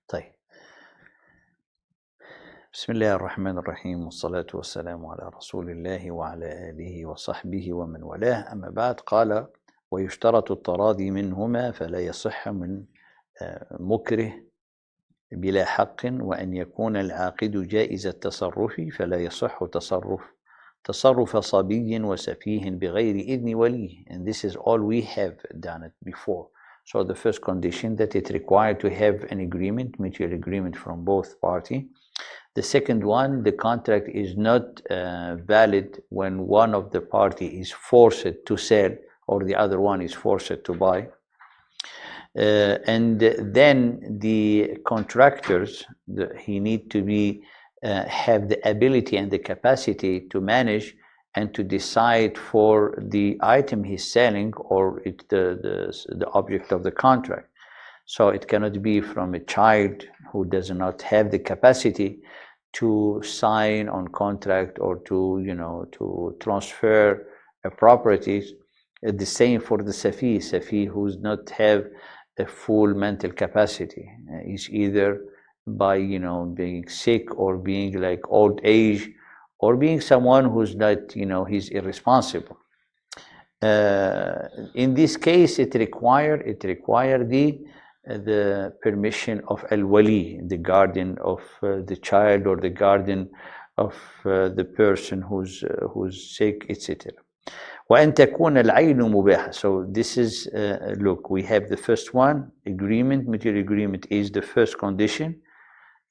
طيب. بسم الله الرحمن الرحيم والصلاة والسلام على رسول الله وعلى آله وصحبه ومن والاه، أما بعد. قال: ويشترط التراضي منهما فلا يصح من مكره بلا حق، وأن يكون العاقد جائز التصرف فلا يصح تصرف صبي وسفيه بغير إذن وليه. And this is all we have done it before. So the first condition, that it required to have an agreement, mutual agreement from both parties. The second one, the contract is not valid when one of the party is forced to sell or the other one is forced to buy. And then the contractors, he need to be have the ability and the capacity to manage and to decide for the item he's selling or the object of the contract. So it cannot be from a child who does not have the capacity to sign on contract or to transfer a property. The same for the Safi who does not have a full mental capacity. Is either by being sick or being like old age or being someone who's not he's irresponsible. In this case, it require the permission of al-wali, the guardian of the child or the guardian of the person who's sick, etc. وأن تكون العين مباحة. So this is look, we have the first one, agreement, mutual agreement is the first condition.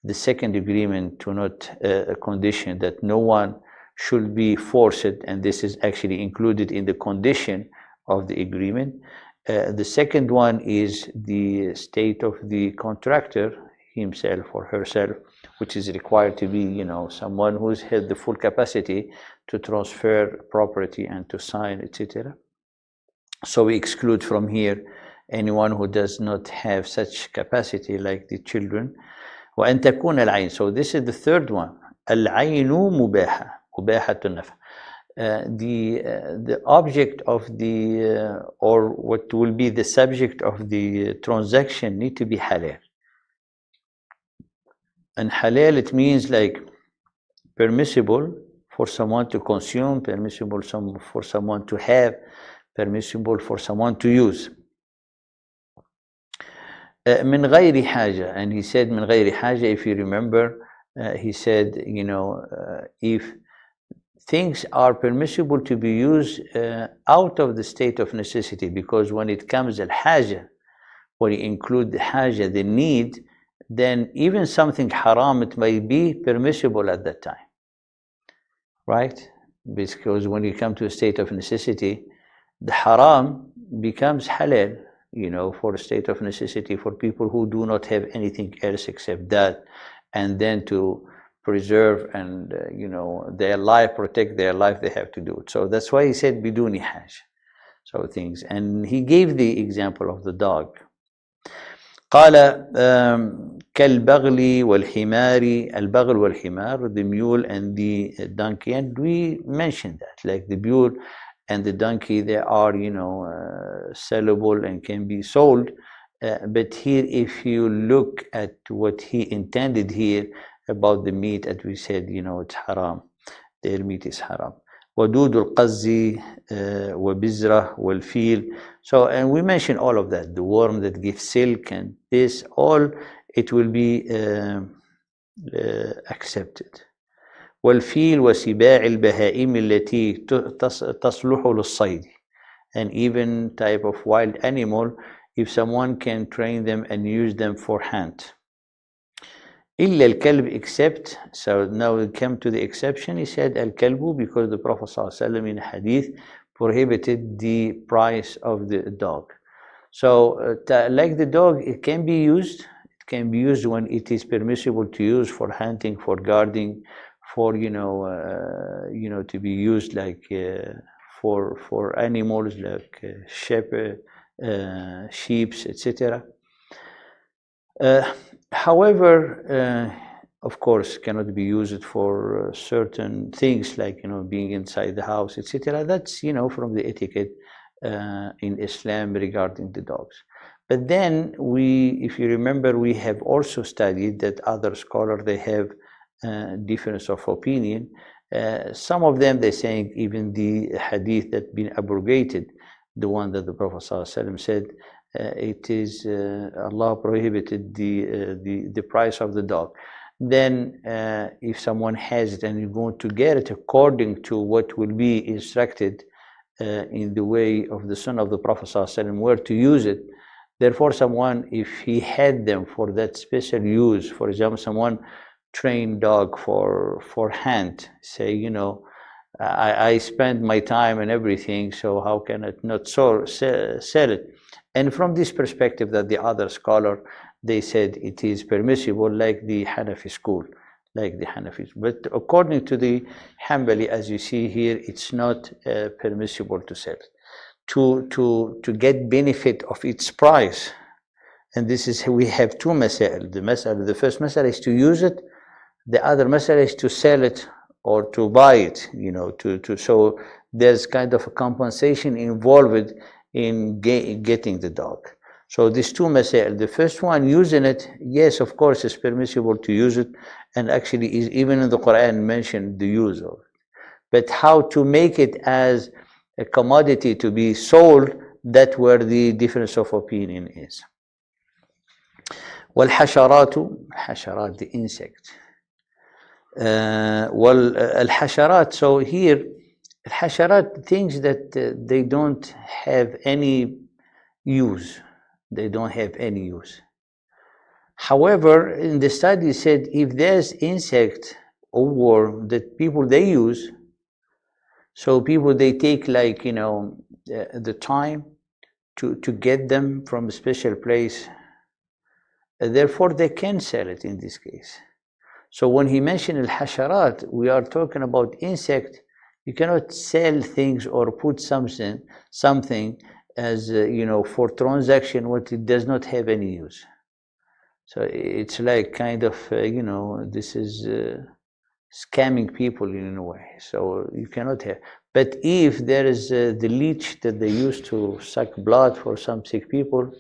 The second agreement to not a condition that no one should be forced, and this is actually included in the condition of the agreement. The second one is the state of the contractor, himself or herself, which is required to be someone who's had the full capacity to transfer property and to sign, etc. So we exclude from here anyone who does not have such capacity, like the children. وأن تكون العين. So this is the third one. العين مباحة النفع. The object of the or what will be the subject of the transaction need to be halal. And halal, it means like permissible for someone to consume, permissible for someone to have, permissible for someone to use. من غير حاجة, and he said من غير حاجة, if you remember, he said, if things are permissible to be used out of the state of necessity, because when it comes al-haja, when you include the haja, the need, then even something haram, it may be permissible at that time, right? Because when you come to a state of necessity, the haram becomes halal, for a state of necessity for people who do not have anything else except that, and then to preserve and their life, protect their life, they have to do it. So that's why he said biduni haj. So things, and he gave the example of the dog. قال كالبغل والحمار. البغل والحمار, the mule and the donkey, and we mentioned that, like the mule and the donkey, they are sellable and can be sold, but here if you look at what he intended here about the meat, as we said, it's haram, their meat is haram. ودود القز وبزرة والفيل. So, and we mentioned all of that, the worm that gives silk and this, all it will be accepted. والفيل وسباع البهائم التي تصلح للصيد, and even type of wild animal, if someone can train them and use them for hunt. إلا الكلب, except. So now we come to the exception. He said al-kalbu because the Prophet ﷺ in hadith prohibited the price of the dog. So like the dog, it can be used. It can be used when it is permissible to use for hunting, for guarding, for to be used like for animals like sheep, etc. However, of course, cannot be used for certain things like being inside the house, etc. That's from the etiquette in Islam regarding the dogs. But then if you remember, we have also studied that other scholars, they have difference of opinion. Some of them, they're saying even the hadith that been abrogated, the one that the Prophet ﷺ said, it is Allah prohibited the price of the dog. Then if someone has it and you're going to get it according to what will be instructed in the way of the Sunnah of the Prophet ﷺ, where to use it. Therefore, someone, if he had them for that special use, for example, someone trained dog for hand, say, you know, I spend my time and everything, so how can I not sell it? And from this perspective, that the other scholar, they said it is permissible, like the Hanafi school, like the Hanafis. But according to the Hanbali, as you see here, it's not permissible to sell it. To get benefit of its price. And this is, we have two masail. The first masail is to use it. The other masail is to sell it or to buy it, you know, so there's kind of a compensation involved in getting the dog. So these two masail, the first one, using it, yes, of course, it's permissible to use it, and actually is even in the Quran mentioned the use of it. But how to make it as a commodity to be sold, that's where the difference of opinion is. حشرات, the insect. والحشرات, so here, الحشرات, things that they don't have any use. They don't have any use. However, in the study said, if there's insect or worm that people they use, so people they take, like, you know, the time to get them from a special place, therefore they can sell it in this case. So when he mentioned al-hasharat, we are talking about insect. You cannot sell things or put something as you know, for transaction what it does not have any use. So it's like kind of you know, this is scamming people in a way. So you cannot have. But if there is the leech that they use to suck blood for some sick people,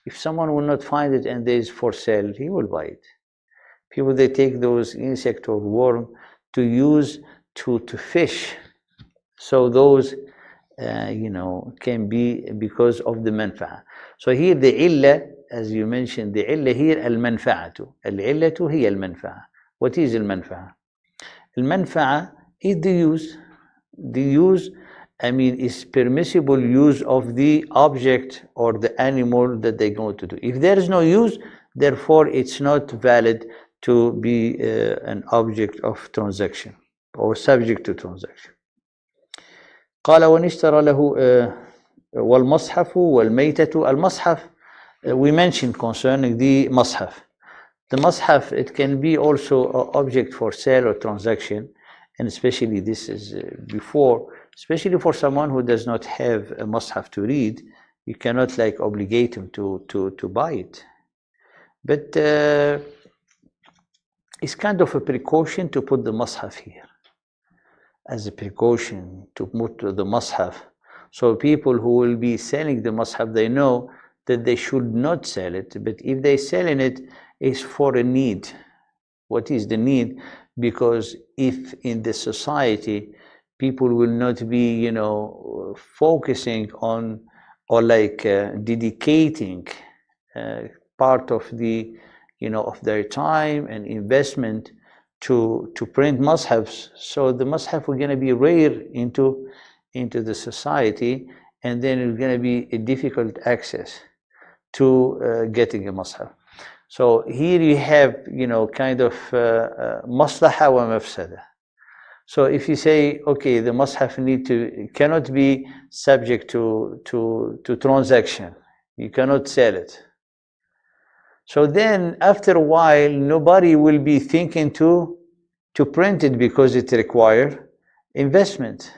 if someone will not find it and there is for sale, he will buy it. People, they take those insect or worm to use to fish. So those you know, can be because of the manfa'a. So here the illa, as you mentioned, the illa here al-manfa'atu. Al-illatu hiya al-manfa'a. What is al-manfa'a? Al-manfa'a is the use. The use, I mean, is permissible use of the object or the animal that they're going to do. If there is no use, therefore it's not valid to be an object of transaction or subject to transaction. قال ونشترى له والمصحف والميتة. المصحف, we mentioned concerning the مصحف. The مصحف, it can be also an object for sale or transaction, and especially this is before, especially for someone who does not have a مصحف to read, you cannot like obligate him to buy it. But it's kind of a precaution to put the مصحف here, as a precaution to put the مصحف. So people who will be selling the مصحف, they know that they should not sell it, but if they selling it, it's for a need. What is the need? Because if in the society people will not be, you know, focusing on or like dedicating part of the, you know, of their time and investment to print mushafs, so the mushaf are going to be rare into the society, and then it's going to be a difficult access to getting a mushaf. So here you have, you know, kind of maslaha wa mafsada. So if you say, okay, the mushaf cannot be subject to transaction, you cannot sell it. So then after a while, nobody will be thinking to print it because it requires investment.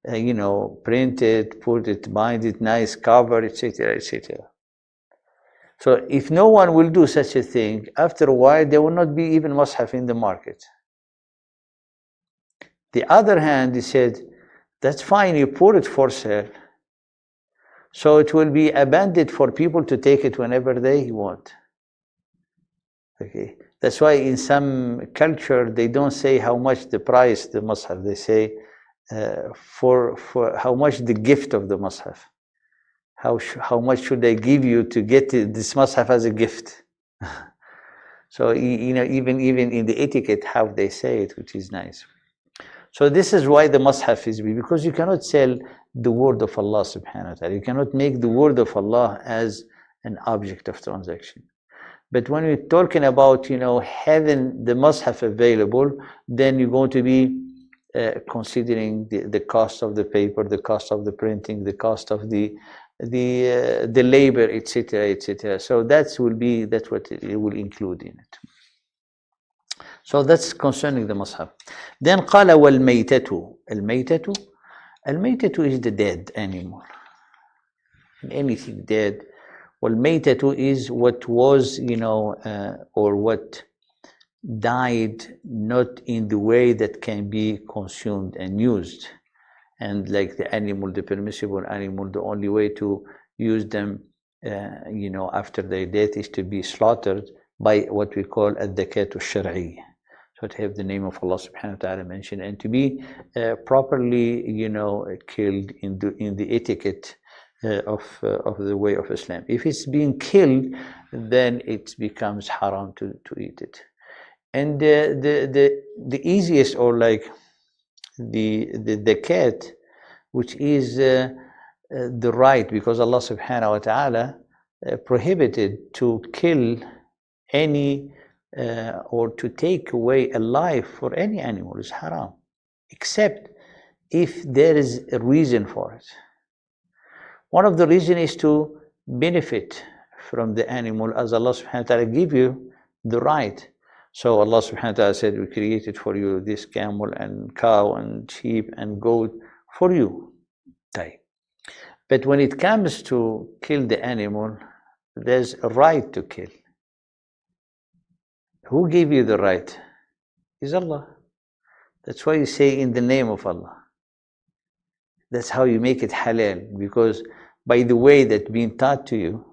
You know, print it, put it, bind it, nice cover, etc., etc. So if no one will do such a thing, after a while, there will not be even mushaf in the market. The other hand, he said, that's fine, you put it for sale. So it will be abandoned for people to take it whenever they want. Okay, that's why in some culture they don't say how much the price the mushaf. They say for how much the gift of the mushaf. How much should I give you to get this mushaf as a gift? So you know, even in the etiquette how they say it, which is nice. So this is why the mushaf is because you cannot sell the word of Allah subhanahu wa ta'ala. You cannot make the word of Allah as an object of transaction. But when we're talking about, you know, having the mushaf available, then you're going to be considering the cost of the paper, the cost of the printing, the cost of the labor, etc., etc. So that's what it will include in it. So that's concerning the mushaf. Then قال والميتة. الميتة is the dead animal. Anything dead. والميتة is what was, you know, or what died not in the way that can be consumed and used. And like the animal, the permissible animal, the only way to use them, you know, after their death is to be slaughtered by what we call الذكاة الشرعية. So to have the name of Allah subhanahu wa ta'ala mentioned and to be properly, you know, killed in the etiquette of the way of Islam. If it's being killed, then it becomes haram to eat it. And the easiest, or like the cat, which is the right, because Allah subhanahu wa ta'ala prohibited to kill any or to take away a life for any animal is haram, except if there is a reason for it. One of the reasons is to benefit from the animal, as Allah subhanahu wa ta'ala give you the right. So Allah subhanahu wa ta'ala said, we created for you this camel and cow and sheep and goat for you. But when it comes to kill the animal, there's a right to kill. Who gave you the right? Is Allah. That's why you say in the name of Allah. That's how you make it halal, because by the way that's being taught to you,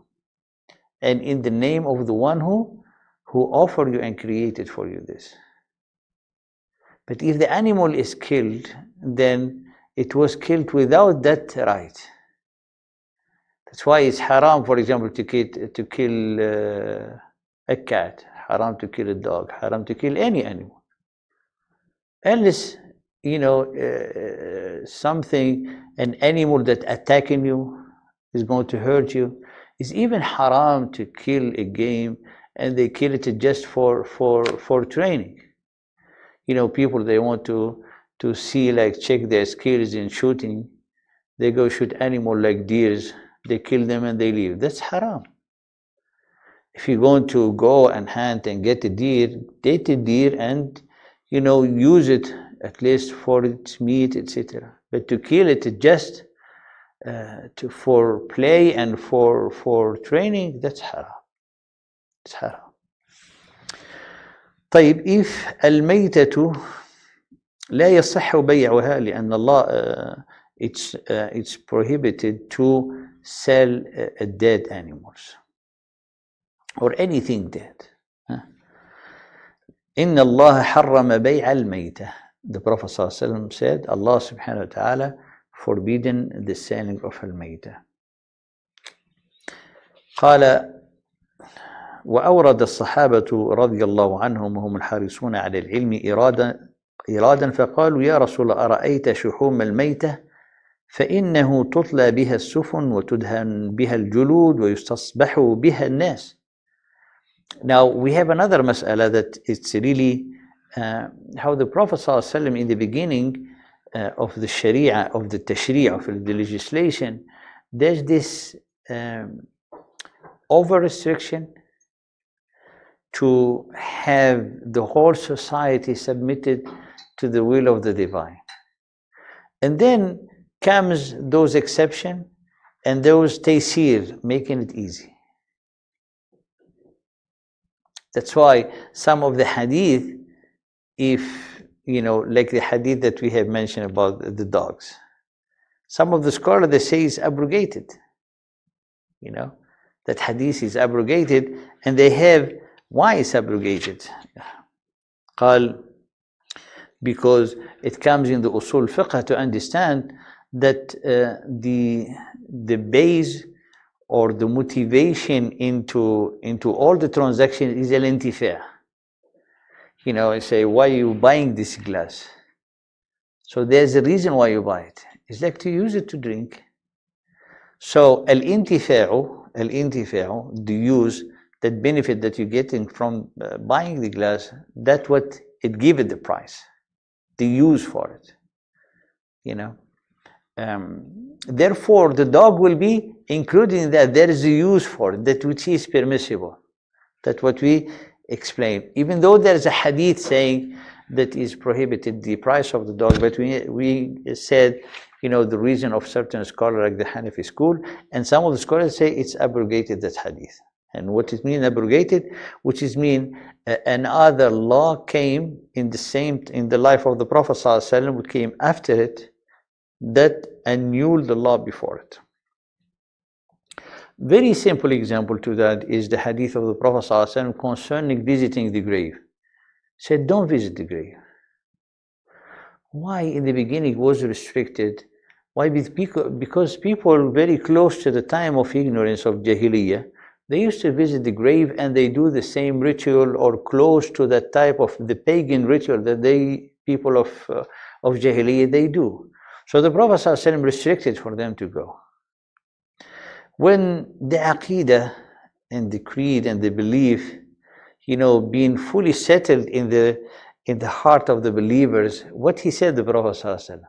and in the name of the one who offered you and created for you this. But if the animal is killed, then it was killed without that right. That's why it's haram, for example, to kill a cat, haram to kill a dog, haram to kill any animal. Unless, you know, an animal that attacking you is going to hurt you. It's even haram to kill a game, and they kill it just for training. You know, people, they want to see, like, check their skills in shooting. They go shoot animal like deers. They kill them and they leave. That's haram. If you're going to go and hunt and get a deer, date a deer and, you know, use it at least for its meat, etc. But to kill it just for play and for training, that's haram. It's haram. طيب, if الميتة لا يصح بيعها لأن الله it's prohibited to sell dead animals or anything dead. إن الله حرم بيع الميتة. The Prophet ﷺ said, Allah subhanahu wa ta'ala forbidden the selling of الميتة. قال وأورد الصحابة رضي الله عنهم وهم الحارسون على العلم إرادا فقالوا يا رسول الله أرأيت شحوم الميتة فإنه تطلى بها السفن وتدهن بها الجلود ويستصبح بها الناس. Now we have another mas'ala that it's really how the Prophet ﷺ in the beginning of the Sharia, of the Tashri', of the legislation, there's this over-restriction to have the whole society submitted to the will of the divine. And then comes those exceptions and those taysir, making it easy. That's why some of the hadith, if, you know, like the hadith that we have mentioned about the dogs, some of the scholars, they say it's abrogated. you know, that hadith is abrogated, and they have why it's abrogated. قال, because it comes in the usul fiqh to understand that the base or the motivation into all the transactions is al-intifa'. You know, I say, why are you buying this glass? So there's a reason why you buy it. It's like to use it to drink. So al-intifa'u, the use, that benefit that you're getting from buying the glass, that's what it gives it the price, the use for it, you know. Therefore, the dog will be included in that. There is a use for it, that which is permissible. That's what we explain. Even though there is a hadith saying that is prohibited the price of the dog, but we said, you know, the reason of certain scholars like the Hanafi school, and some of the scholars say it's abrogated, that hadith. And what it means abrogated, which is mean another law came in the life of the Prophet ﷺ, which came after it, that annulled the law before it. Very simple example to that is the hadith of the Prophet ﷺ concerning visiting the grave. He said, don't visit the grave. Why in the beginning was restricted? Why? Because people very close to the time of ignorance of Jahiliyyah, they used to visit the grave and they do the same ritual or close to that type of the pagan ritual that people of Jahiliyyah, they do. So the Prophet ﷺ restricted for them to go. When the Aqidah and the creed and the belief, you know, being fully settled in the heart of the believers, what he said, the Prophet ﷺ,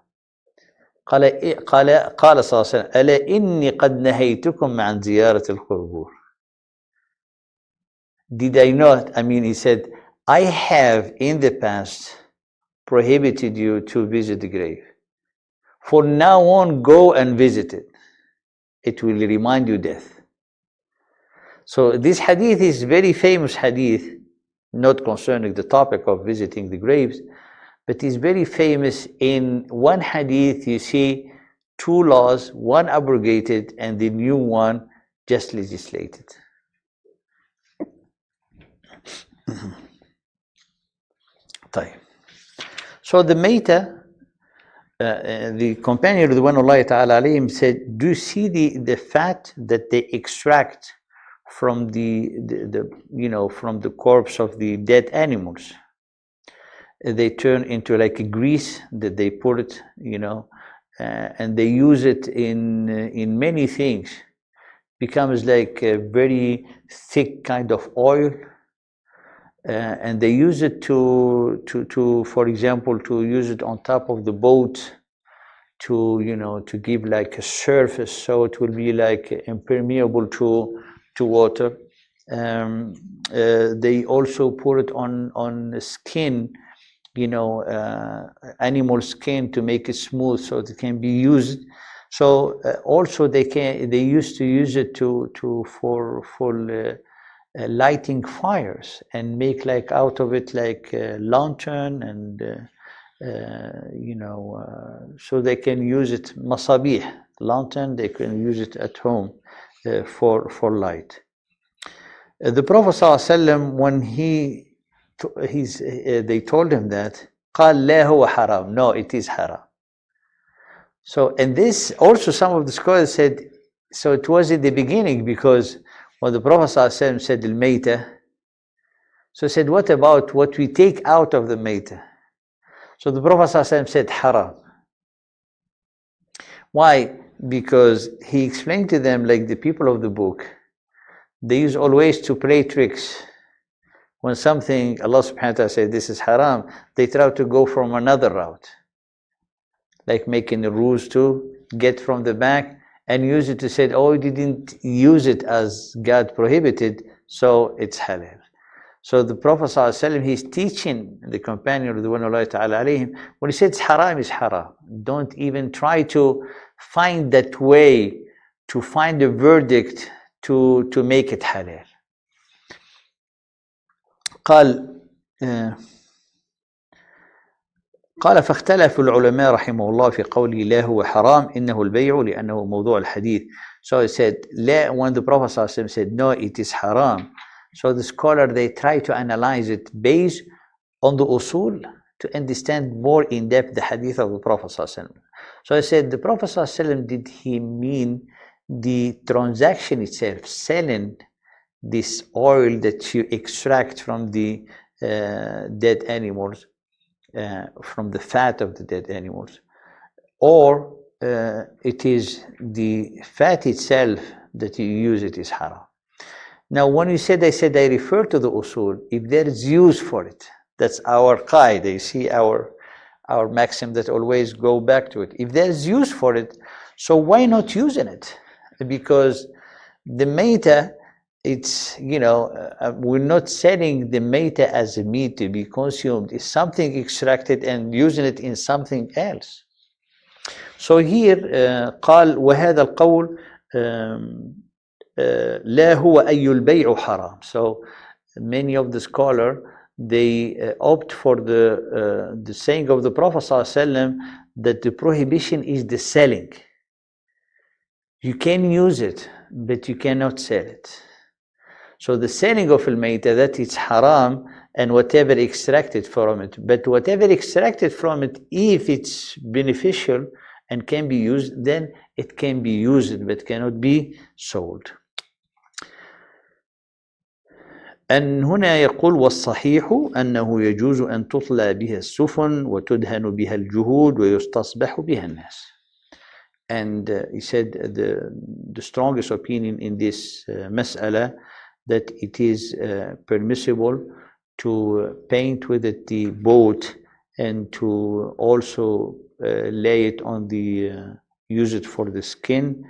قال صلى الله عليه وسلم ألا إني قد نهيتكم عن زيارة القبور. Did I not? I mean, he said, I have in the past prohibited you to visit the grave. For now on, go and visit it. It will remind you death. So this hadith is very famous hadith, not concerning the topic of visiting the graves, but is very famous. In one hadith, you see two laws, one abrogated and the new one just legislated. So the Mayta, the companion Ridwanullahi ta'ala alayhim said, do you see the fat that they extract from the from the corpse of the dead animals? They turn into like a grease that they put it, and they use it in many things. Becomes like a very thick kind of oil. And they use it to for example, to use it on top of the boat to give like a surface, so it will be like impermeable to water. They also put it on skin, animal skin, to make it smooth so it can be used. So also they used to use it for lighting fires and make like out of it like a lantern, and so they can use it, masabih, lantern, they can use it at home for light. The Prophet ﷺ, when they told him that, قال لا هو حرام, no, it is haram. So, and this also some of the scholars said, so it was in the beginning, because when the Prophet ﷺ said al-mayta, so he said, what about what we take out of the mayta? So the Prophet ﷺ said haram. Why? Because he explained to them, like the people of the book, they use always to play tricks. When something Allah subhanahu wa ta'ala said this is haram, they try to go from another route, like making the rules to get from the back and use it to say, oh, you didn't use it as God prohibited, so it's halal. So the Prophet ﷺ, he's teaching the companion Ridwanullahi ta'ala alayhim, when he says haram is haram, don't even try to find that way to find a verdict to make it halal. قال قال فاختلف العلماء رحمه الله في قوله لا هو حرام إنه البيع لأنه موضوع الحديث. So he said, لا, when the Prophet ﷺ said, no, it is haram. So the scholar, they try to analyze it based on the usul to understand more in depth the hadith of the Prophet ﷺ. So I said, the Prophet ﷺ, did he mean the transaction itself, selling this oil that you extract from the dead animals, from the fat of the dead animals, or it is the fat itself that you use, it is haram. Now, when you said, I refer to the usul, if there is use for it, that's our qaida, you see our maxim that always go back to it. If there's use for it, so why not using it? Because the meita, it's, we're not selling the meita as a meat to be consumed. It's something extracted and using it in something else. So here, قال وهذا القول لا هو أي البيع حرام. So many of the scholars, they opt for the saying of the Prophet ﷺ that the prohibition is the selling. You can use it, but you cannot sell it. So the selling of al-mayta, that is haram, and whatever extracted from it. But whatever extracted from it, if it's beneficial and can be used, then it can be used, but cannot be sold. أن هنا يقول والصحيح أنه يجوز أن تطلى بها السفن وتدهن بها الجهود ويستصبح بها الناس. And he said the strongest opinion in this mas'ala, that it is permissible to paint with it the boat and to also lay it on the, use it for the skin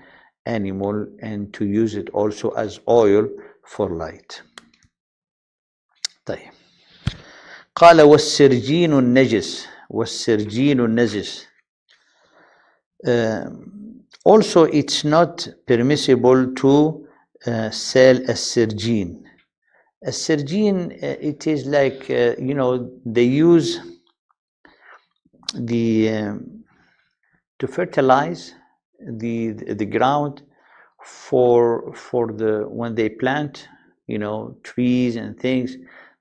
animal, and to use it also as oil for light. طيب. قال والسرجين النجس والسرجين النجس. Also, it's not permissible to sell a sirjin. A sirjin, it is like, they use to fertilize the ground for the, when they plant, trees and things,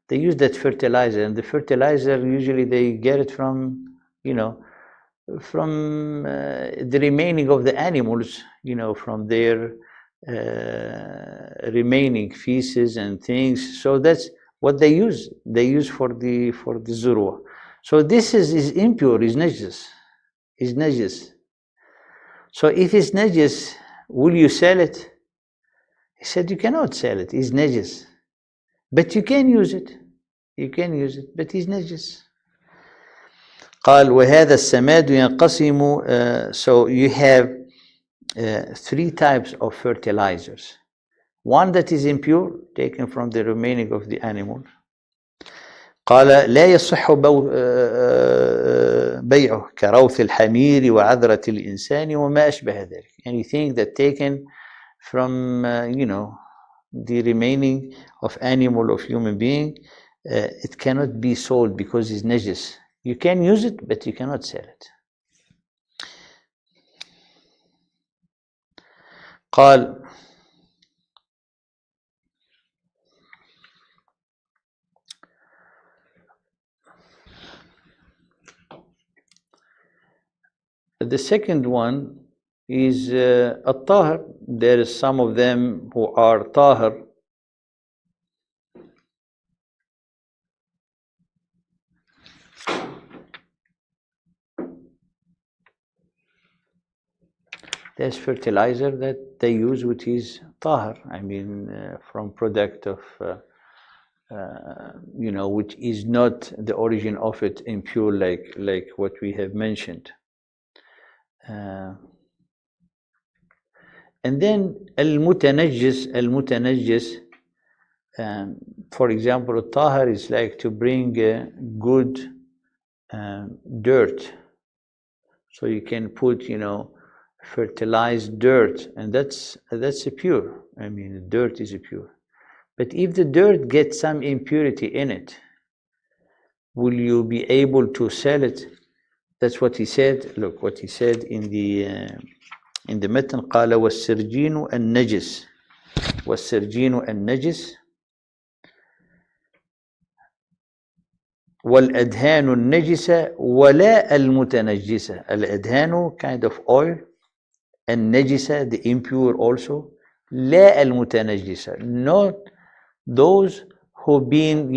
they use that fertilizer, and the fertilizer usually they get it from, from the remaining of the animals, from their remaining feces and things. So that's what they use. They use for the zurwa. So this is impure, is najis. Is najis. So if it's najis, will you sell it? He said you cannot sell it. It's najis. But you can use it. You can use it, but it's najis. قال وهذا السماد ينقسم. So you have three types of fertilizers. One that is impure, taken from the remaining of the animal. قال لا يصح بيعه كروث الحمير وعذرة الإنسان وما أشبه ذلك. Anything that taken from the remaining of animal, of human being, it cannot be sold because it's najis. You can use it, but you cannot sell it. قال the second one is الطاهر. There is some of them who are طاهر. There's fertilizer that they use, which is tahar. I mean, from product of, which is not the origin of it impure, like what we have mentioned. And then al-mutanajjis, for example, tahar is like to bring good dirt. So you can put, fertilized dirt, and that's a pure. I mean, the dirt is a pure. But if the dirt gets some impurity in it, will you be able to sell it? That's what he said. Look what he said in the متن. قال والسرجين النجس والسرجين النجس والأدهان النجسة ولا المتنجسة. الأدهان kind of oil, النجسة the impure also, لا المتنجسة not those who been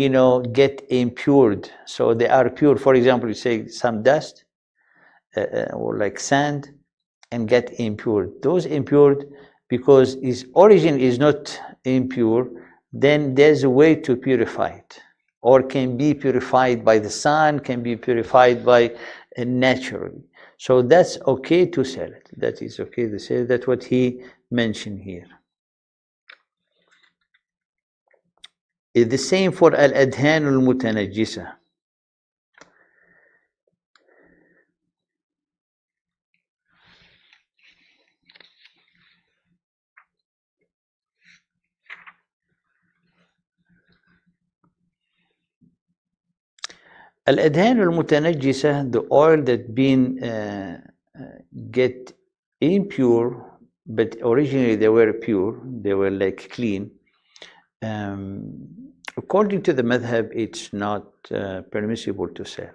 get impured, so they are pure. For example, you say some dust or like sand and get impure. Those impure because its origin is not impure, then there's a way to purify it, or can be purified by the sun, can be purified by naturally. So that's okay to sell it. That is okay to sell. That's what he mentioned here. It's the same for al-adhan al-mutanajjisa. Al-adhan al-mutanajjisa, the oil that been get impure, but originally they were pure, they were like clean. According to the madhab, it's not permissible to sell.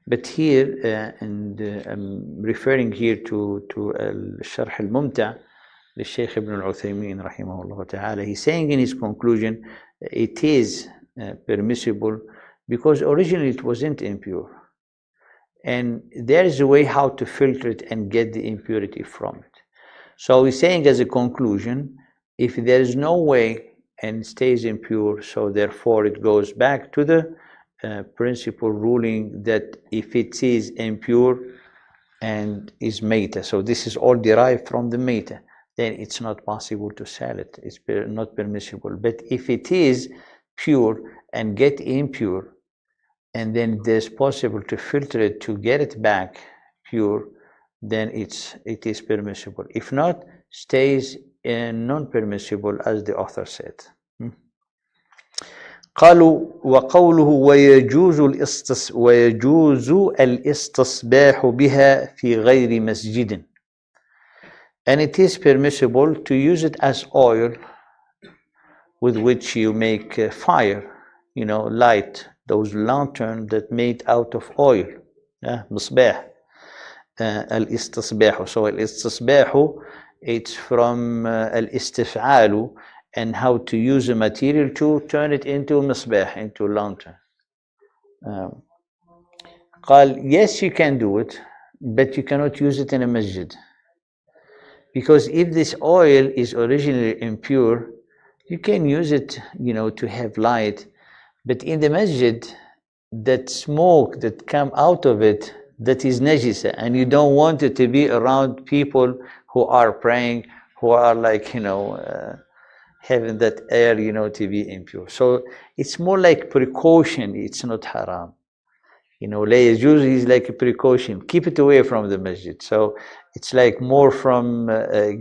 But here, and I'm referring here to Al-Sharh al-Mumta' للشيخ ابن العثيمين رحمه الله تعالى, he's saying in his conclusion, it is permissible because originally it wasn't impure. And there is a way how to filter it and get the impurity from it. So he's saying as a conclusion, if there is no way and stays impure, so therefore it goes back to the principle ruling that if it is impure and is meta, so this is all derived from the meta, then it's not possible to sell it. It's not permissible. But if it is pure and get impure, and then there's possible to filter it to get it back pure, then it is permissible. If not, stays non-permissible, as the author said. قالوا وقوله ويجوز الاستصباح بها في غير مسجد. And it is permissible to use it as oil with which you make fire, light, those lanterns that made out of oil. مصباح. الاستصباح. So الاستصباح, it's from الاستفعال, and how to use a material to turn it into مصباح, into lantern. قال, yes, you can do it, but you cannot use it in a masjid. Because if this oil is originally impure, you can use it, to have light. But in the masjid, that smoke that come out of it, that is najisa, and you don't want it to be around people who are praying, who are like, having that air, to be impure. So it's more like precaution. It's not haram. La yajuz is like a precaution. Keep it away from the masjid. So it's like more from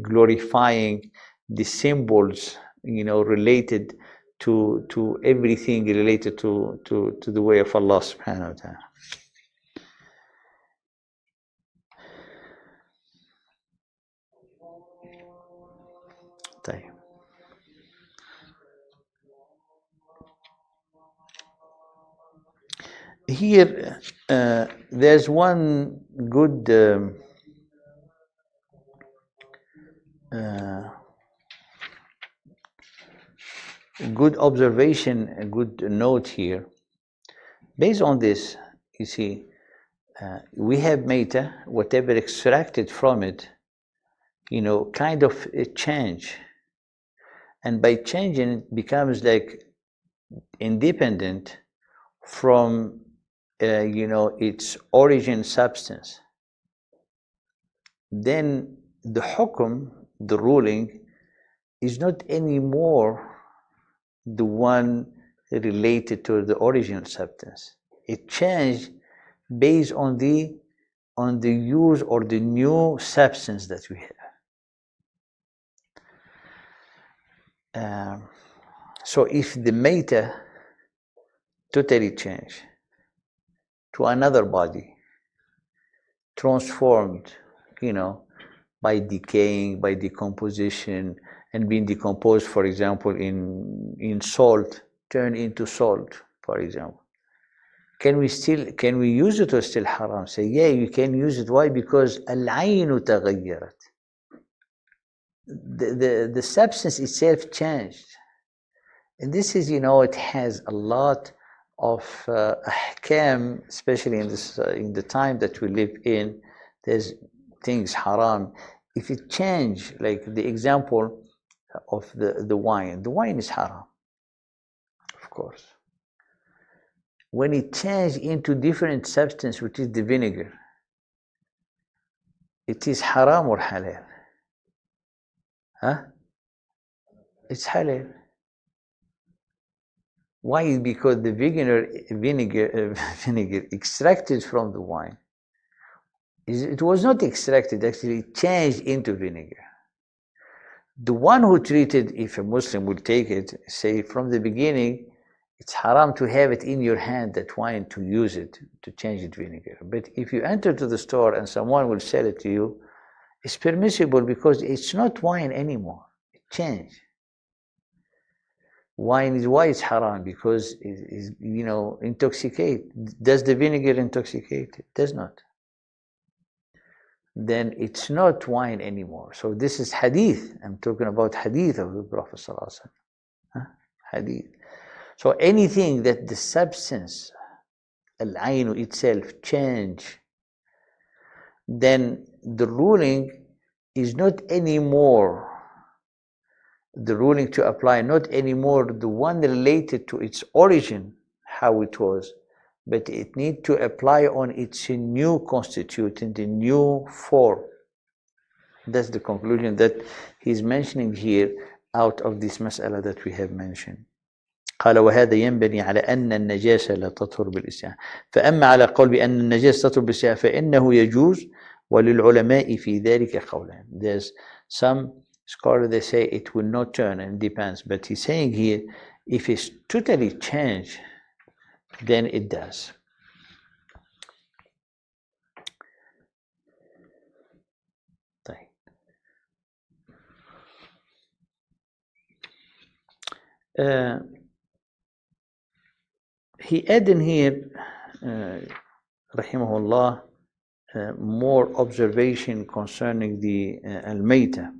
glorifying the symbols, related to everything related to the way of Allah subhanahu wa ta'ala. طيب. Here, there's one good good observation, a good note here. Based on this, you see, we have meta, whatever extracted from it, kind of a change. And by changing, it becomes like independent from, its origin substance. Then the hukum, the ruling, is not anymore the one related to the original substance. It changed based on the use or the new substance that we have. So if the meta totally changed to another body, transformed, by decaying, by decomposition, and being decomposed, for example, in salt, turn into salt, for example. Can we use it or still haram? Say, yeah, you can use it. Why? Because al-aynu taghayyarat. The substance itself changed. And this is, it has a lot of ahkam, especially in the time that we live in. There's things haram. If it change, like the example of the wine is haram, of course. When it changed into different substance, which is the vinegar, it is haram or halal? Huh? It's halal. Why? Because the vinegar extracted from the wine, it was not extracted, actually it changed into vinegar. The one who treated, if a Muslim would take it, say from the beginning, it's haram to have it in your hand, that wine, to use it, to change it vinegar. But if you enter to the store and someone will sell it to you, it's permissible because it's not wine anymore. It changed. Wine is why it's haram, because it is, intoxicate. Does the vinegar intoxicate? It does not. Then it's not wine anymore. So this is hadith. I'm talking about hadith of the Prophet ﷺ. Hadith. So anything that the substance, al-aynu itself, change, then the ruling is not anymore, the ruling to apply, not anymore the one related to its origin, how it was, but it needs to apply on its new constituent, the new form. That's the conclusion that he's mentioning here out of this mas'ala that we have mentioned. قال وهذا ينبني على أن النجاسة لا تطهر بالاستحالة. فأما على قول بأن النجاسة تطهر بالاستحالة فإنه يجوز وللعلماء في ذلك قولان. There's some scholars, they say it will not turn, and depends. But he's saying here, if it's totally changed, then it does. He added here, rahimahullah, more observation concerning the al-mayta.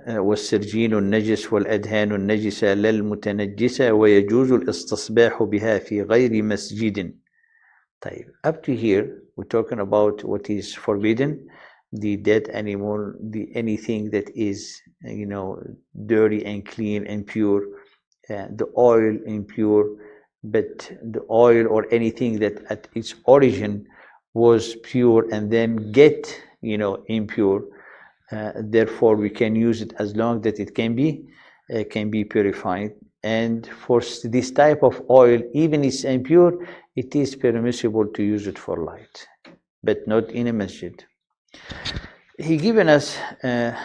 والسرجين النجس والأدهان النجسة لا المتنجسة ويجوز الاستصباح بها في غير مسجد. طيب, up to here we're talking about what is forbidden, the dead animal, anything that is dirty and clean and pure, the oil impure, but the oil or anything that at its origin was pure and then get impure. Therefore, we can use it as long that it can be purified. And for this type of oil, even it's impure, it is permissible to use it for light, but not in a masjid. He given us a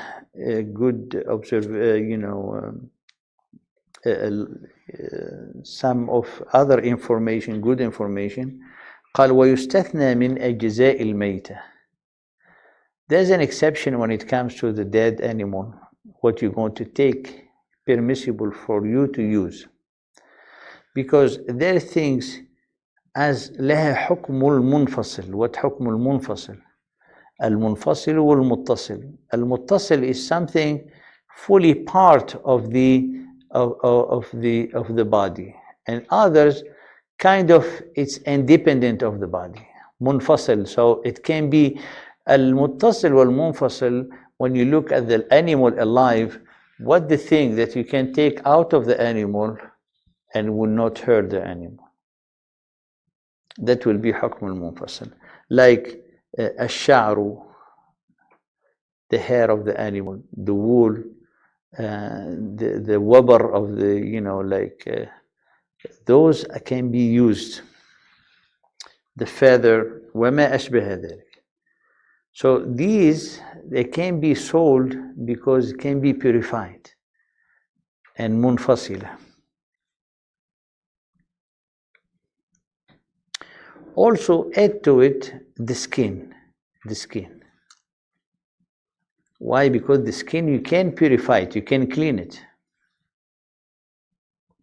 good some of other information, good information. قال ويستثنى من أجزاء الميتة. There's an exception when it comes to the dead animal, what you're going to take, permissible for you to use. Because there are things as لها حكم المنفصل. What حكم المنفصل? المنفصل والمتصل. المتصل is something fully part of the body, and others kind of it's independent of the body. منفصل, so it can be المتصل والمنفصل. When you look at the animal alive, what the thing that you can take out of the animal and will not hurt the animal, that will be حكم المنفصل. Like الشعر, the hair of the animal, the wool, the wabar of the those can be used, the feather, وما أشبه ذلك. So these, they can be sold because it can be purified and منفصلة. also add to it the skin. The skin. Why? Because the skin, you can purify it, you can clean it,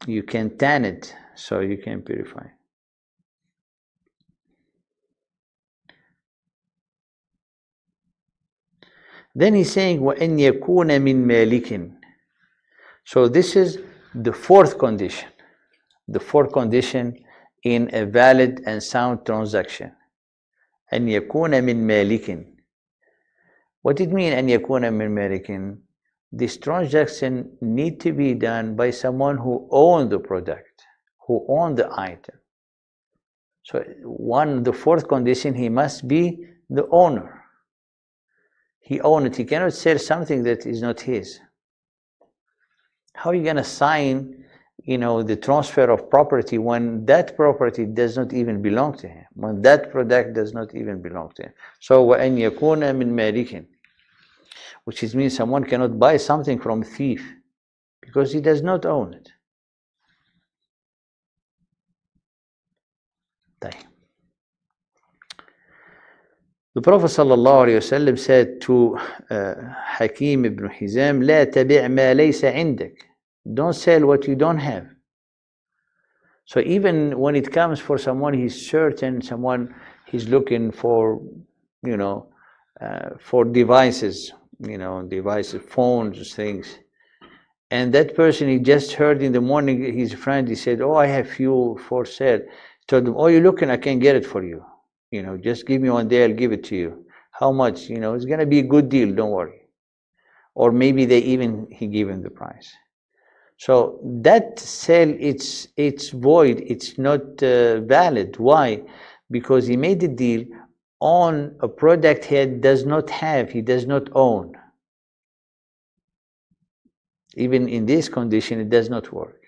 you can tan it, so you can purify. Then he's saying, وَأَنْ يَكُونَ مِنْ مَالِكٍ. So this is the fourth condition. The fourth condition in a valid and sound transaction. أَنْ يَكُونَ مِنْ مَالِكٍ. What it means, أَنْ يَكُونَ مِنْ مَالِكٍ? This transaction need to be done by someone who owns the product, who owns the item. So the fourth condition, he must be the owner. He owns it. He cannot sell something that is not his. How are you going to sign, the transfer of property when that property does not even belong to him, when that product does not even belong to him? So وَأَنْ يَكُونَ مِنْ مَالِكٍ, which means someone cannot buy something from a thief because he does not own it. The Prophet ﷺ said to Hakim ibn Hizam, لا تبع ما ليس عندك. Don't sell what you don't have. So even when it comes for someone, he's certain, someone he's looking for, for devices, phones, things. And that person, he just heard in the morning, his friend, he said, oh, I have fuel for sale. He told him, oh, you're looking, I can get it for you. Just give me 1 day, I'll give it to you. How much? It's going to be a good deal, don't worry. Or maybe he gave him the price. So that sale, it's void, it's not valid. Why? Because he made the deal on a product he does not have, he does not own. Even in this condition, it does not work.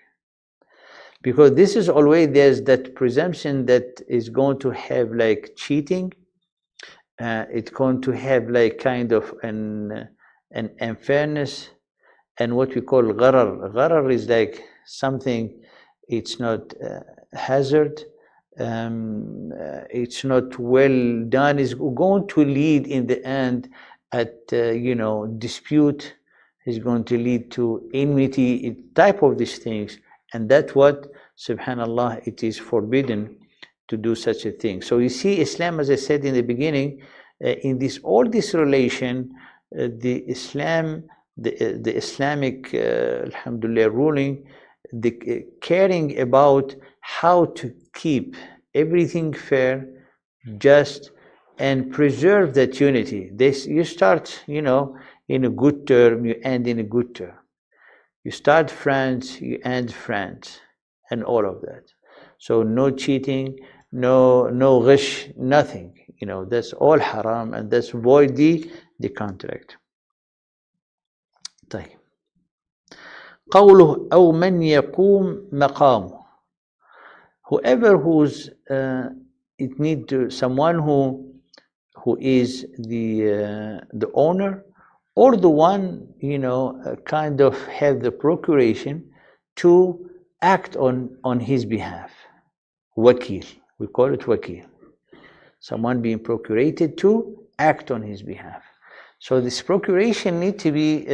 Because this is always, there's that presumption that is going to have like cheating. It's going to have like kind of an unfairness, and what we call gharar. Gharar is like something, it's not hazard, it's not well done, is going to lead in the end at dispute, is going to lead to enmity, type of these things. And that's what, subhanallah, it is forbidden to do such a thing. So you see, Islam, as I said in the beginning, in all this relation, the Islamic, alhamdulillah, ruling, the caring about how to keep everything fair, just, and preserve that unity. You start, in a good term, you end in a good term. You start friends, you end friends, and all of that. So no cheating, no ghish, nothing. That's all haram, and that's void the contract. طيب. قوله أو من يقوم مقامه. Whoever who's it need to someone who is the owner, or the one kind of have the procuration to act on his behalf. Wakil, we call it wakil. Someone being procurated to act on his behalf. So this procuration need to be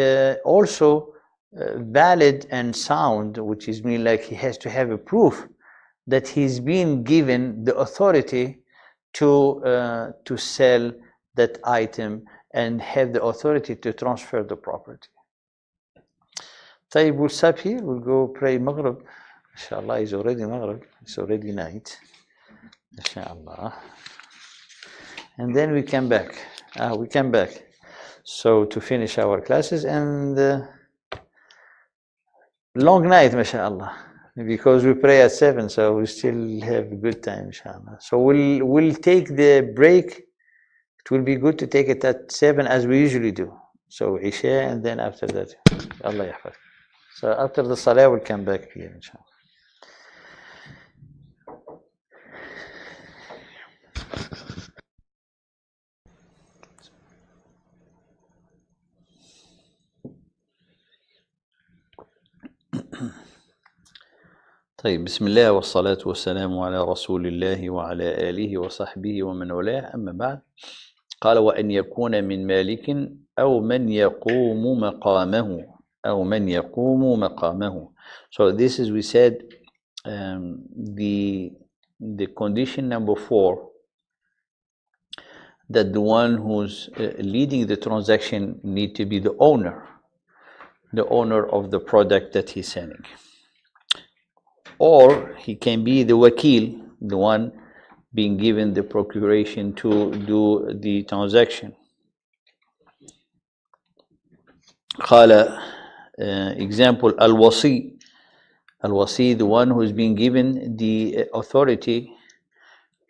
also valid and sound, which is mean like he has to have a proof that he's been given the authority to sell that item and have the authority to transfer the property. طيب, we'll stop here. We'll go pray Maghrib. Inshallah, it's already Maghrib. It's already night. Inshallah. And then we come back. So to finish our classes, and long night, mashallah, because we pray at 7, so we still have a good time, inshallah. So we'll take the break. It will be good to take it at 7 as we usually do. So Isha, and then after that, Allah yahfaz. So after the Salah, we'll come back here, inshallah. طيب بسم الله والصلاة والسلام على رسول الله وعلى آله وصحبه ومن والاه أما بعد قال وأن يكون من مالك أو من يقوم مقامه أو من يقوم مقامه. So this is we said the condition number 4, that the one who's leading the transaction need to be the owner of the product that he's selling. Or he can be the wakil, the one being given the procuration to do the transaction. قال example al-wasi, the one who is being given the authority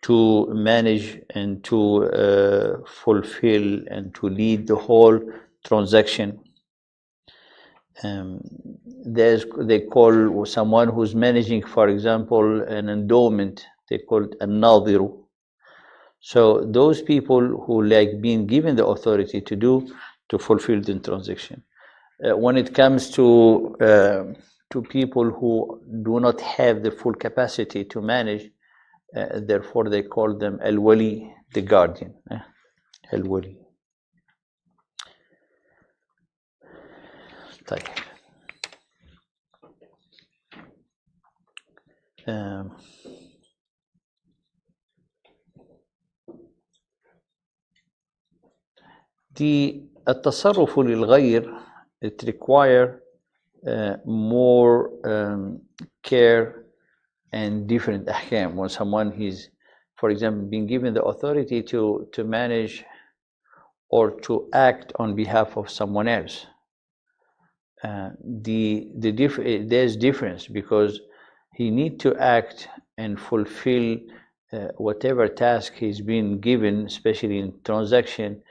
to manage and to fulfill and to lead the whole transaction. They call someone who's managing, for example, an endowment, they call it a nadiru. So those people who like being given the authority to fulfill the transaction. When it comes to people who do not have the full capacity to manage, therefore they call them al-wali, the guardian, al-wali. طيب. التصرف للغير, it require more care and different ahkam. When someone is, for example, being given the authority to manage or to act on behalf of someone else, there's difference, because he need to act and fulfill whatever task he's been given, especially in transaction,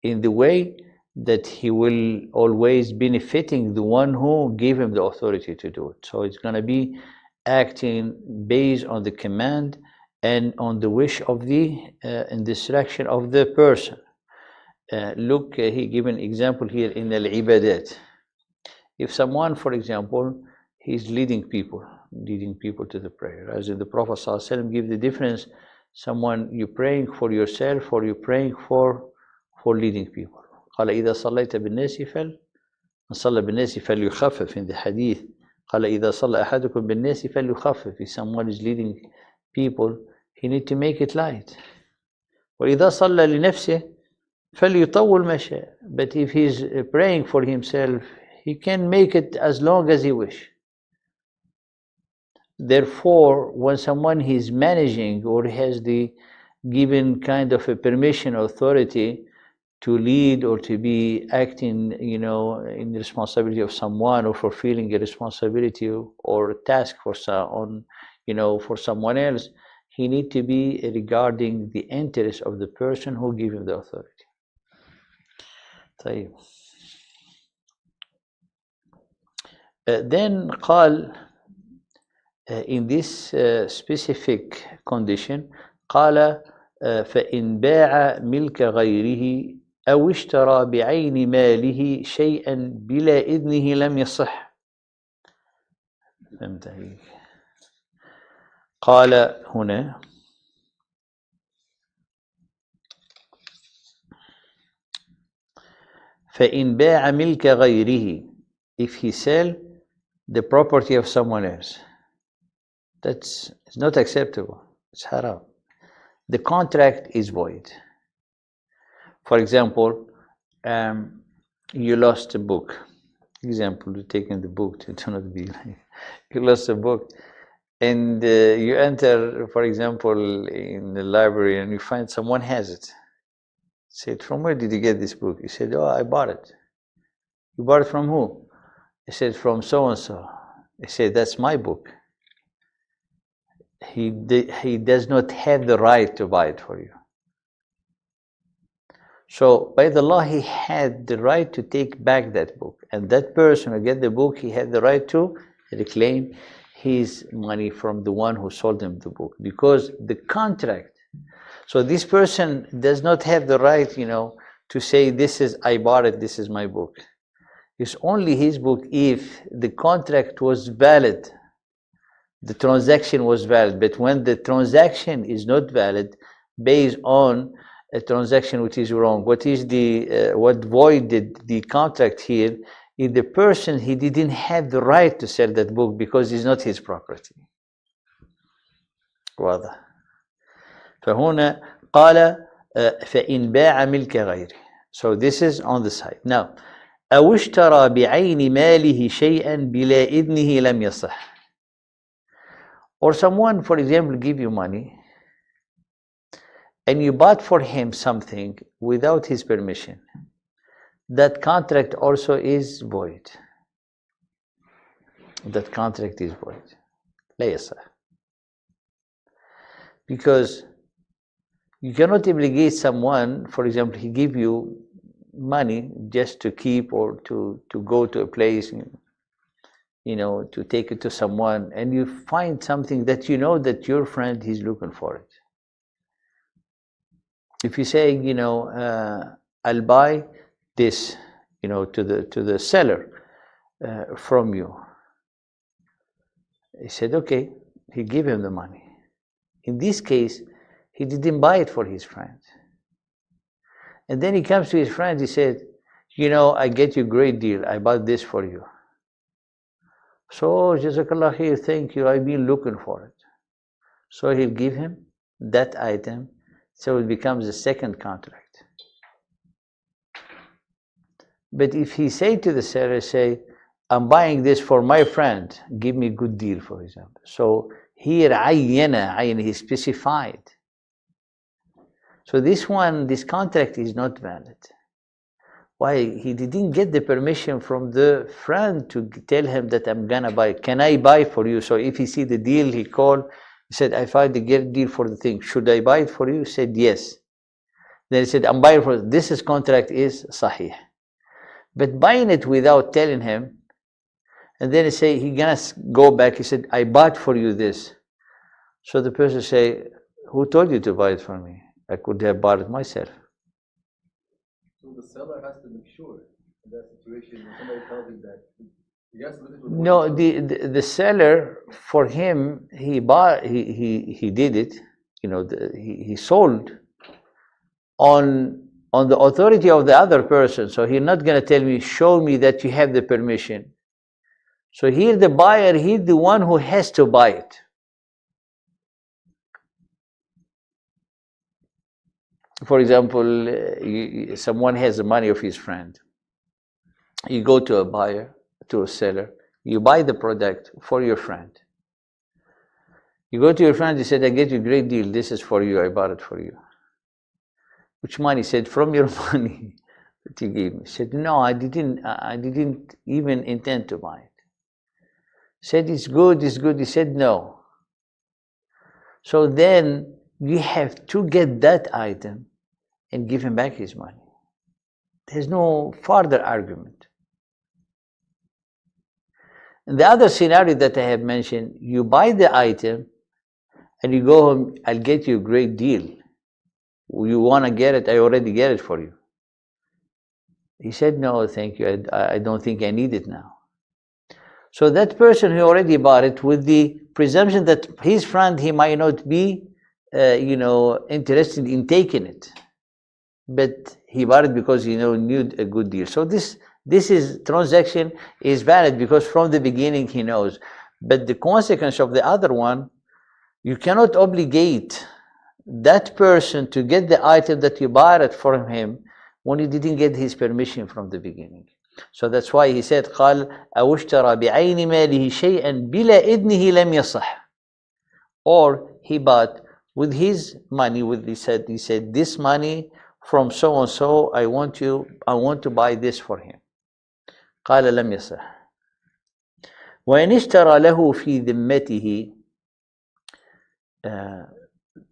in the way that he will always benefiting the one who gave him the authority to do it. So it's going to be acting based on the command and on the wish of the instruction of the person. Look, he given example here in al-ibadat. If someone, for example, he's leading people to the prayer, as in the Prophet ﷺ give the difference, someone you praying for yourself or you praying for leading people. قال إذا صليت بالناس صلى بالناس فليخفف, in the hadith. قال إذا صلى أحدكم بالناس فليخفف. If someone is leading people, he need to make it light. وإذا صلى لنفسه فليطول ما شاء. But if he's praying for himself, he can make it as long as he wish. Therefore, when someone is managing or has the given kind of a permission, authority to lead or to be acting, in the responsibility of someone or fulfilling a responsibility or a task for someone else, he need to be regarding the interest of the person who gave him the authority. طيب. Then قال in this specific condition, قال فإن باع ملك غيره أو اشترى بعين ماله شيئا بلا إذنه لم يصح. قال هنا فإن باع ملك غيره, if he sell the property of someone else, it's not acceptable, it's haram. The contract is void. For example, you lost a book. Example, you're taking the book to not be like, you lost a book, and you enter, for example, in the library and you find someone has it. Said, from where did you get this book? He said, oh, I bought it. You bought it from who? He said, from so and so. He said, that's my book. He does not have the right to buy it for you. So by the law, he had the right to take back that book, and that person who get the book, he had the right to reclaim his money from the one who sold him the book, because the contract. So this person does not have the right, to say, this is, I bought it, this is my book. It's only his book if the contract was valid. the transaction was valid. But when the transaction is not valid based on a transaction which is wrong, what is the what voided the contract here is the person, he didn't have the right to sell that book because it's not his property. واضح. فهنا قال فإن باع ملك غيره. So this is on the side. Now أو اشترى بعين ماله شيئا بلا إذنه لم يصح. Or someone, for example, give you money and you bought for him something without his permission. That contract also is void. That contract is void. لا يصح. Because you cannot obligate someone, for example, he give you money just to keep or to go to a place, you know, to take it to someone, and you find something that you know that your friend is looking for it. If you say, you know, I'll buy this, you know, to the seller from you. He said, okay. He gave him the money. In this case, he didn't buy it for his friend. And then he comes to his friend, he said, you know, I get you a great deal. I bought this for you. So, Jazakallah khair, thank you. I've been looking for it. So he'll give him that item. So it becomes a second contract. But if he say to the seller, say, I'm buying this for my friend, give me a good deal, for example. So here, عين, he specified. So this one, this contract is not valid. Why? He didn't get the permission from the friend to tell him that I'm gonna buy. Can I buy for you? So if he see the deal, he called, he said, I find the deal for the thing. Should I buy it for you? He said, yes. Then he said, I'm buying for this contract is sahih. But buying it without telling him, and then he say, he gonna go back, he said, I bought for you this. So the person say, who told you to buy it for me? I could have bought it myself. So the seller has to make sure in that situation when somebody tells him that he has to look into No, the seller, for him, he bought, he did it, you know, he sold on the authority of the other person. So he's not gonna tell me, show me that you have the permission. So here the buyer, he's the one who has to buy it. For example, someone has the money of his friend. You go to a buyer, to a seller, you buy the product for your friend. You go to your friend, you said, I get you a great deal, this is for you, I bought it for you. Which money? He said, from your money that you gave me. He said, no, I didn't even intend to buy it. He said, it's good, it's good. He said, no. So then you have to get that item and give him back his money. There's no further argument. And the other scenario that I have mentioned, you buy the item and you go home, I'll get you a great deal. You want to get it? I already get it for you. He said, no, thank you. I don't think I need it now. So that person who already bought it, with the presumption that his friend, he might not be, interested in taking it, but he bought it because he knew a good deal. So this is transaction is valid because from the beginning he knows. But the consequence of the other one, you cannot obligate that person to get the item that you bought it from him when you didn't get his permission from the beginning. So that's why he said, قال أو اشترى بعين ماله شيئا بلا إذنه لم يصح. Or he bought with his money, he said, this money from so and so, I want to buy this for him. قال لم يصح. وإن اشترى له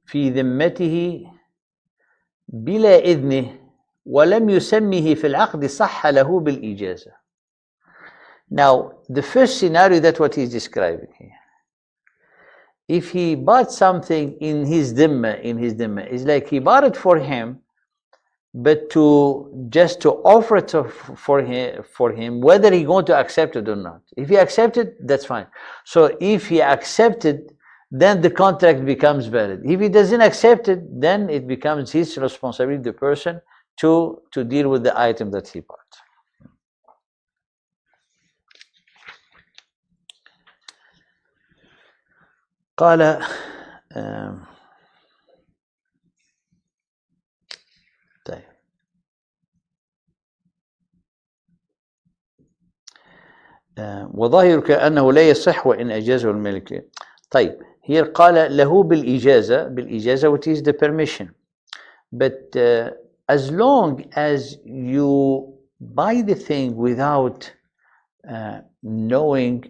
في ذمته بلا إذنه ولم يسمه في العقد صح له بالإجازة. Now, the first scenario, that's what he's describing here. If he bought something in his dhimma, it's like he bought it for him, but to just to offer it for him, whether he's going to accept it or not. If he accepted, that's fine. So if he accepted, then the contract becomes valid. If he doesn't accept it, then it becomes his responsibility, the person, to deal with the item that he bought. قال طيب وظاهر كأنه لا يصح وإن أجازه الملك. طيب, here قال له بالإجازة which is the permission, but as long as you buy the thing without knowing,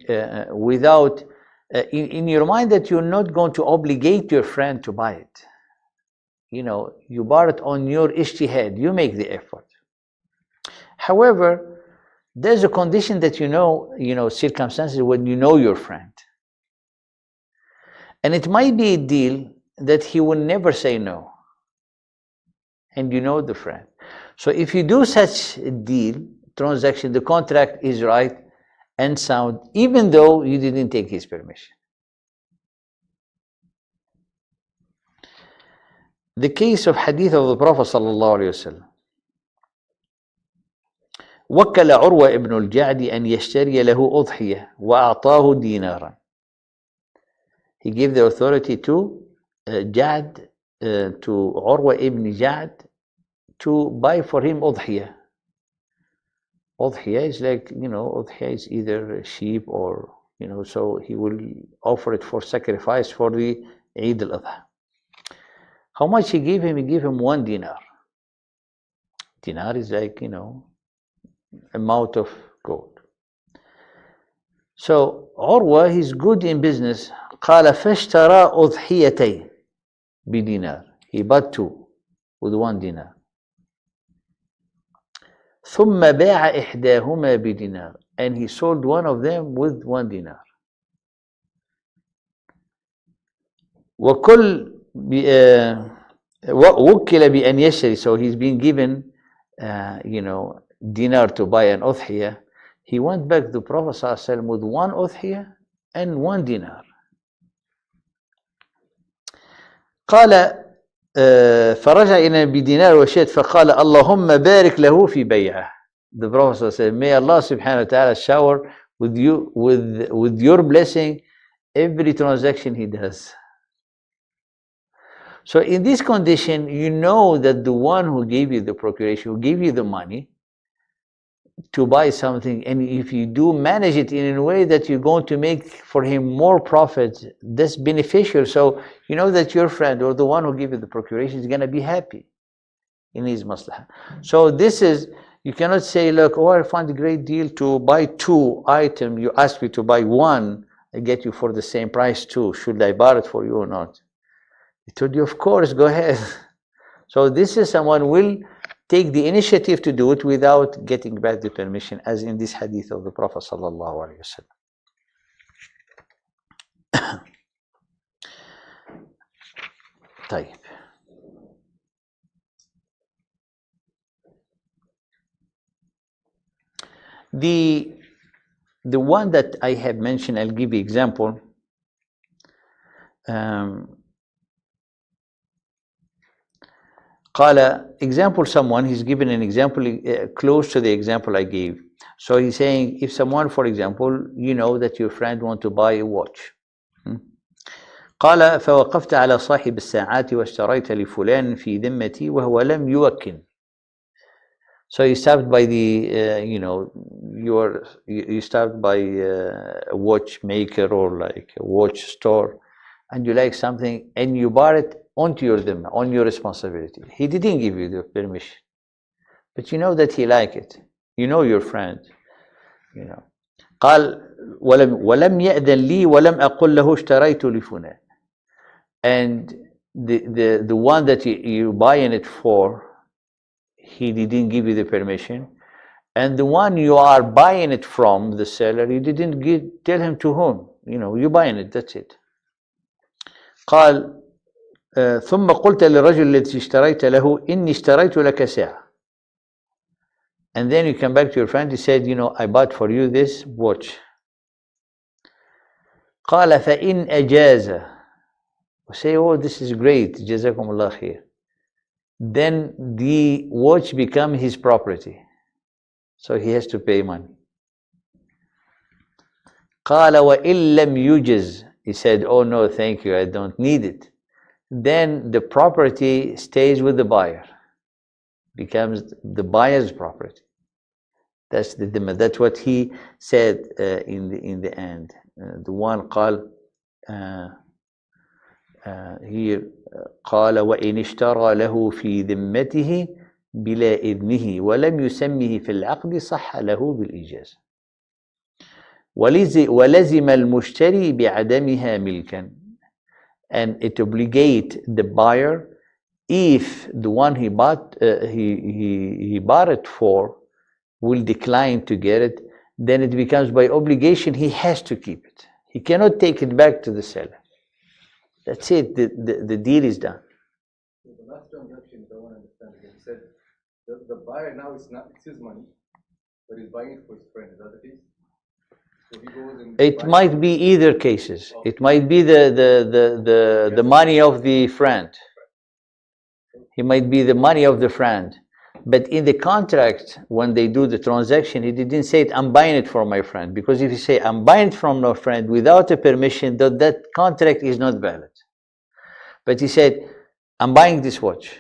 without in your mind that you're not going to obligate your friend to buy it. You know, you bought it on your ijtihad, you make the effort. However, there's a condition that you know, circumstances when you know your friend. And it might be a deal that he will never say no. And you know the friend. So if you do such a deal, transaction, the contract is right and sound, even though you didn't take his permission. The case of hadith of the Prophet sallallahu alaihi wasallam. وكل عروة ابن الجعد أن يشتري له أضحية وأعطاه دينارا. He gave the authority to Ja'd, to Urwa ibn Ja'd, to buy for him أضحية. Udhiyah is like, Udhiyah is either a sheep or, so he will offer it for sacrifice for the Eid al-Adha. How much he gave him? He gave him 1 dinar. Dinar is like, amount of gold. So Urwa, he's good in business. قال فاشترى أضحيتين بدينار. He bought 2 with 1 dinar. ثم باع إحداهما بدينار, and he sold one of them with 1 dinar. وكل وكل بأن يشتري, so he's been given dinar to buy an udhiyah. He went back to the Prophet ﷺ with 1 udhiyah and 1 dinar. قال فرجع إلى بدينار وشيت فقال اللهم بارك له في بيعه. The Prophet said, may Allah subhanahu wa ta'ala shower with your blessing every transaction he does. So in this condition, you know that the one who gave you the procuration, who gave you the money to buy something, and if you do manage it in a way that you're going to make for him more profit, that's beneficial. So you know that your friend or the one who gave you the procuration is going to be happy in his maslahah. So this is, you cannot say, look, I found a great deal to buy 2 items. You asked me to buy 1, I get you for the same price 2. Should I buy it for you or not? He told you, of course, go ahead. So this is someone will take the initiative to do it without getting back the permission, as in this hadith of the Prophet sallallahu alaihi wasallam. طيب. The one that I have mentioned, I'll give you example. قال, example, someone, he's given an example close to the example I gave. So he's saying, if someone, for example, you know that your friend want to buy a watch. قال فوقفت على صاحب الساعات واشتريت لفلان في ذمتي وهو لم يوكل. So you stopped by the, you stopped by a watchmaker or like a watch store, and you like something and you bought it onto your dhimma, on your responsibility. He didn't give you the permission, but you know that he like it. You know your friend. قال ولم يأذن لي ولم أقل له اشتريت لفلان. And the one that you buying it for, he didn't give you the permission, and the one you are buying it from, the seller, you didn't tell him to whom. You buying it, that's it. قال ثم قلت للرجل الذي اشتريت له إني اشتريت لك ساعة. And then you come back to your friend, he said, you know, I bought for you this watch. قال فإن أجاز. Say, oh, this is great, جزاكم الله خير. Then the watch become his property. So he has to pay money. قال وإن لم يجز. He said, oh no, thank you, I don't need it. Then the property stays with the buyer. Becomes the buyer's property. That's the dilemma. That's what he said in the end. The one قال here قال وإن اشترى له في ذمته بلا إذنه ولم يسمه في العقد صح له بالإجازة. ولزم المشتري بعدمها ملكا. And it obligate the buyer if the one he bought it for will decline to get it, then it becomes by obligation he has to keep it. He cannot take it back to the seller. That's it. The deal is done. So the last transaction, I want to understand it. You said the buyer now it's his money, but he's buying it for his friend. Is that the case? So he goes and it might be either cases. Okay. It might be the money of the friend. It might be the money of the friend. But in the contract, when they do the transaction, he didn't say, I'm buying it for my friend. Because if you say, I'm buying it from my friend without a permission, that contract is not valid. But he said, I'm buying this watch.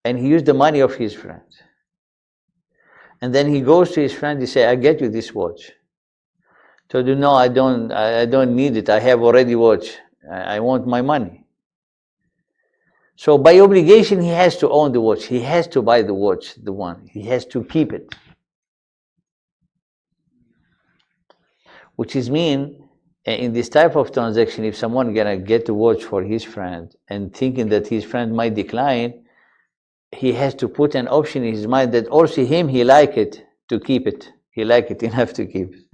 And he used the money of his friend. And then he goes to his friend, he said, I get you this watch. So no, I don't need it. I have already watch. I want my money. So by obligation, he has to own the watch. He has to buy the watch, the one. He has to keep it. Which is mean, in this type of transaction, if someone gonna get a watch for his friend and thinking that his friend might decline, he has to put an option in his mind that also he like it to keep it. He like it enough to keep it.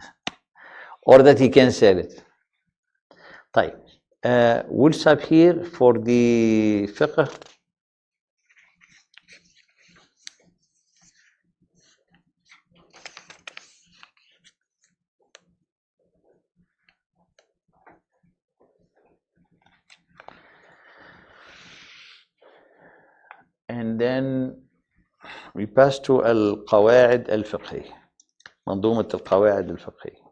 Or that he can sell it. طيب. We'll stop here for the fiqh. And then we pass to القواعد الفقهية. منظومة القواعد الفقهية.